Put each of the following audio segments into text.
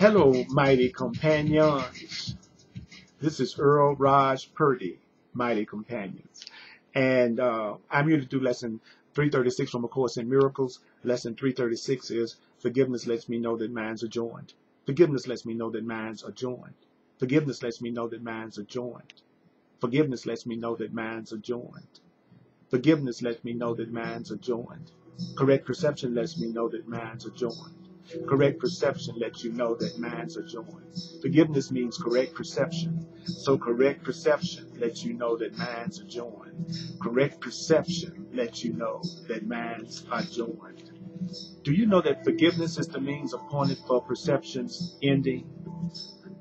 Hello, mighty companions. This is Earl Purdy, mighty companions. And I'm here to do lesson 336 from A Course in Miracles. Lesson 336 is forgiveness lets me know that minds are joined. Forgiveness lets me know that minds are joined. Forgiveness lets me know that minds are joined. Forgiveness lets me know that minds are joined. Forgiveness lets me know that minds are joined. Correct perception lets me know that minds are joined. Correct perception lets you know that minds are joined. Forgiveness means correct perception. So correct perception lets you know that minds are joined. Correct perception lets you know that minds are joined. Do you know that forgiveness is the means appointed for perception's ending?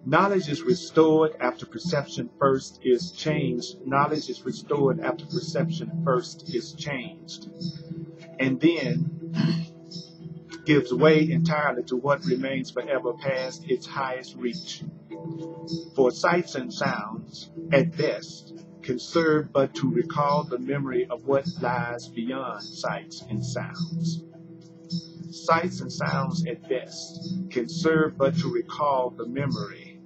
Knowledge is restored after perception first is changed. Knowledge is restored after perception first is changed. And then gives way entirely to what remains forever past its highest reach. For sights and sounds, at best, can serve but to recall the memory of what lies beyond sights and sounds. Sights and sounds, at best, can serve but to recall the memory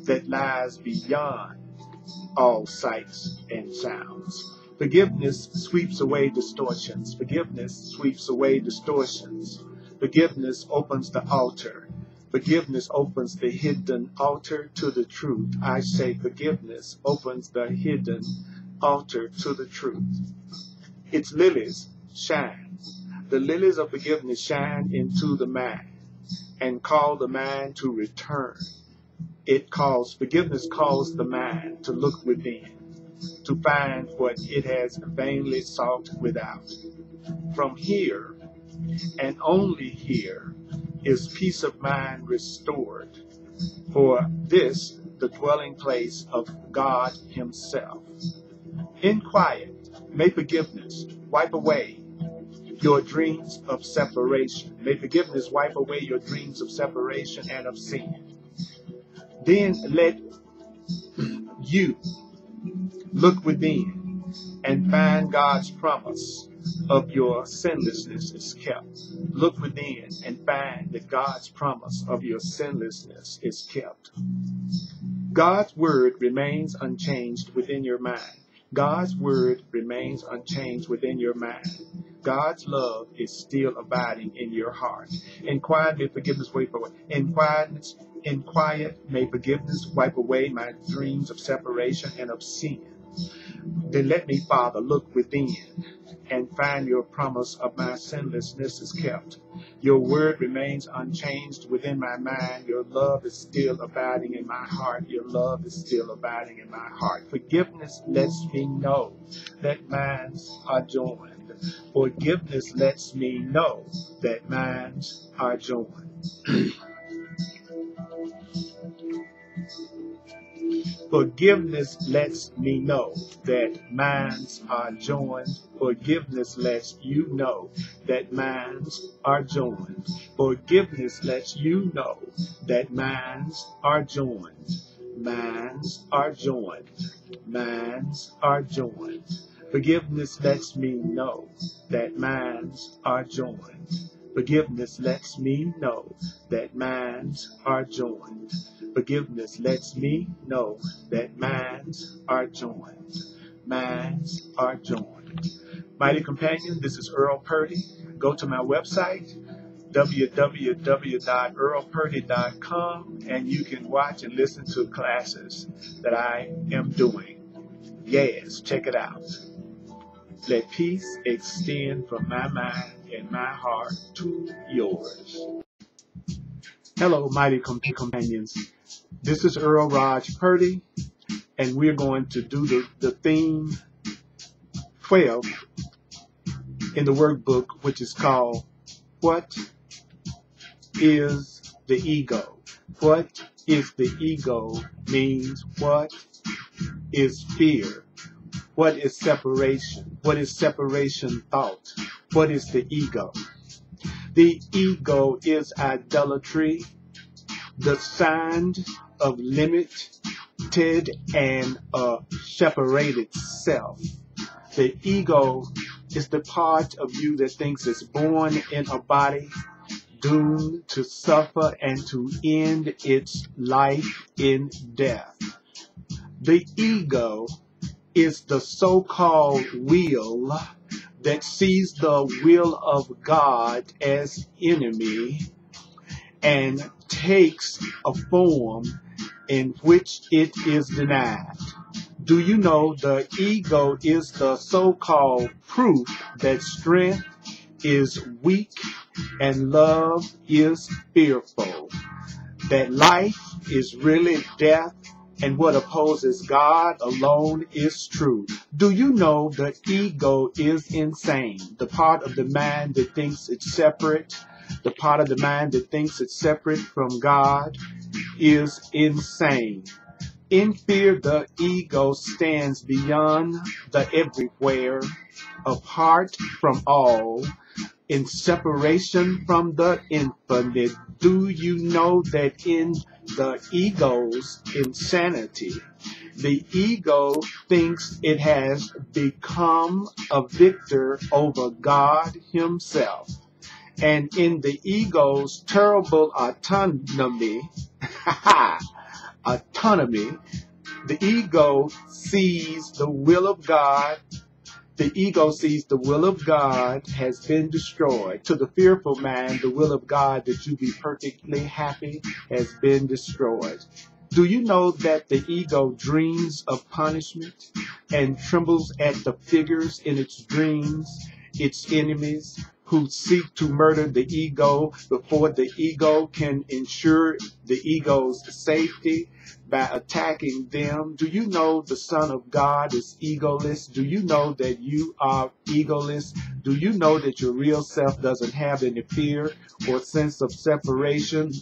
that lies beyond all sights and sounds. Forgiveness sweeps away distortions. Forgiveness sweeps away distortions. Forgiveness opens the altar. Forgiveness opens the hidden altar to the truth. I say forgiveness opens the hidden altar to the truth. Its lilies shine. The lilies of forgiveness shine into the mind and call the mind to return. Forgiveness calls the mind to look within, to find what it has vainly sought without. From here, and only here, is peace of mind restored, for this the dwelling place of God Himself. In quiet, may forgiveness wipe away your dreams of separation. May forgiveness wipe away your dreams of separation and of sin. Then let you look within and find God's promise of your sinlessness is kept. Look within and find that God's promise of your sinlessness is kept. God's word remains unchanged within your mind. God's word remains unchanged within your mind. God's love is still abiding in your heart. In quiet, may forgiveness wipe away. In quiet, may forgiveness wipe away my dreams of separation and of sin. Then let me, Father, look within and find your promise of my sinlessness is kept. Your word remains unchanged within my mind. Your love is still abiding in my heart. Your love is still abiding in my heart. Forgiveness lets me know that minds are joined. Forgiveness lets me know that minds are joined. Forgiveness lets me know that minds are joined. Forgiveness lets you know that minds are joined. Forgiveness lets you know that minds are joined. Minds are joined. Minds are joined. Forgiveness lets me know that minds are joined. Forgiveness lets me know that minds are joined. Forgiveness lets me know that minds are joined. Minds are joined. Mighty companion, this is Earl Purdy. Go to my website, www.earlpurdy.com, and you can watch and listen to classes that I am doing. Yes, check it out. Let peace extend from my mind and my heart to yours. Hello, mighty companions. This is Earl Purdy, and we're going to do the theme 12 in the workbook, which is called, What is the Ego? What is the ego means what is fear? What is separation? What is separation thought? What is the ego? The ego is idolatry, the sign of limited and a separated self. The ego is the part of you that thinks it's born in a body, doomed to suffer and to end its life in death. The ego is the so-called will that sees the will of God as enemy and takes a form in which it is denied. Do you know the ego is the so-called proof that strength is weak and love is fearful, that life is really death, and what opposes God alone is true? Do you know the ego is insane? The part of the mind that thinks it's separate, the part of the mind that thinks it's separate from God is insane. In fear, the ego stands beyond the everywhere, apart from all, in separation from the infinite. Do you know that in the ego's insanity, the ego thinks it has become a victor over God himself? And in the ego's terrible autonomy, the ego sees the will of God. The ego sees the will of God has been destroyed. To the fearful man, the will of God that you be perfectly happy has been destroyed. Do you know that the ego dreams of punishment and trembles at the figures in its dreams, its enemies who seek to murder the ego before the ego can ensure the ego's safety by attacking them? Do you know the Son of God is egoless? Do you know that you are egoless? Do you know that your real self doesn't have any fear or sense of separation?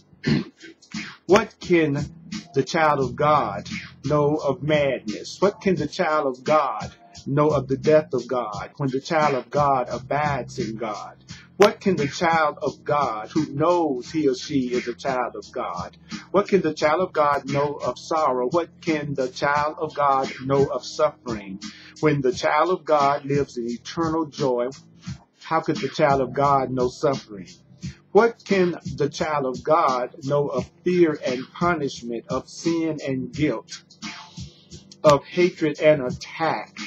What can the child of God know of madness? What can the child of God know of the death of God when the child of God abides in God? What can the child of God who knows he or she is a child of God? What can the child of God know of sorrow? What can the child of God know of suffering? When the child of God lives in eternal joy, how could the child of God know suffering? What can the child of God know of fear and punishment, of sin and guilt, of hatred and attack,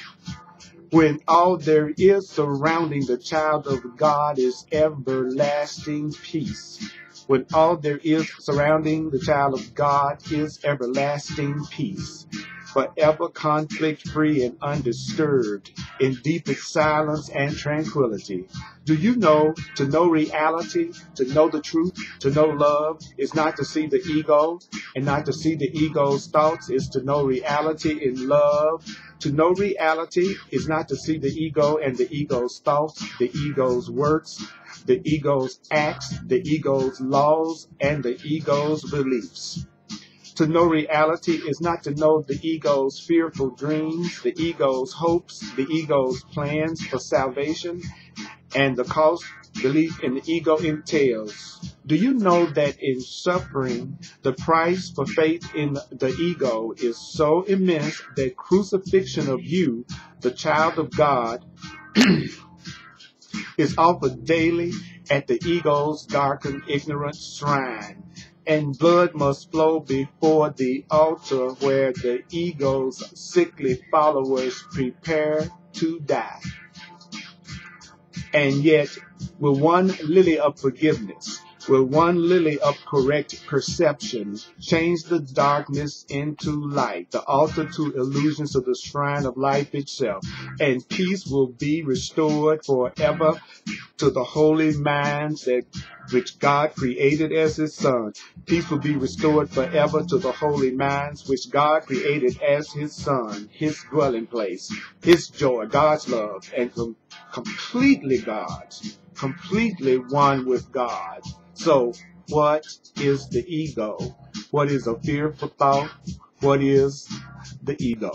when all there is surrounding the child of God is everlasting peace? When all there is surrounding the child of God is everlasting peace, forever conflict-free and undisturbed, in deepest silence and tranquility. Do you know to know reality, to know the truth, to know love is not to see the ego and not to see the ego's thoughts, is to know reality in love. To know reality is not to see the ego and the ego's thoughts, the ego's works, the ego's acts, the ego's laws, and the ego's beliefs. To know reality is not to know the ego's fearful dreams, the ego's hopes, the ego's plans for salvation, and the cost belief in the ego entails. Do you know that in suffering, the price for faith in the ego is so immense that crucifixion of you, the child of God, is offered daily at the ego's darkened, ignorant shrine? And blood must flow before the altar where the ego's sickly followers prepare to die. And yet, with one lily of forgiveness, with one lily of correct perception, change the darkness into light, the altar to illusions of the shrine of life itself, and peace will be restored forever to the holy minds that which God created as his son. Peace will be restored forever to the holy minds which God created as his son, his dwelling place, his joy, God's love, and completely God's, completely one with God. So what is the ego? What is a fearful thought? What is the ego?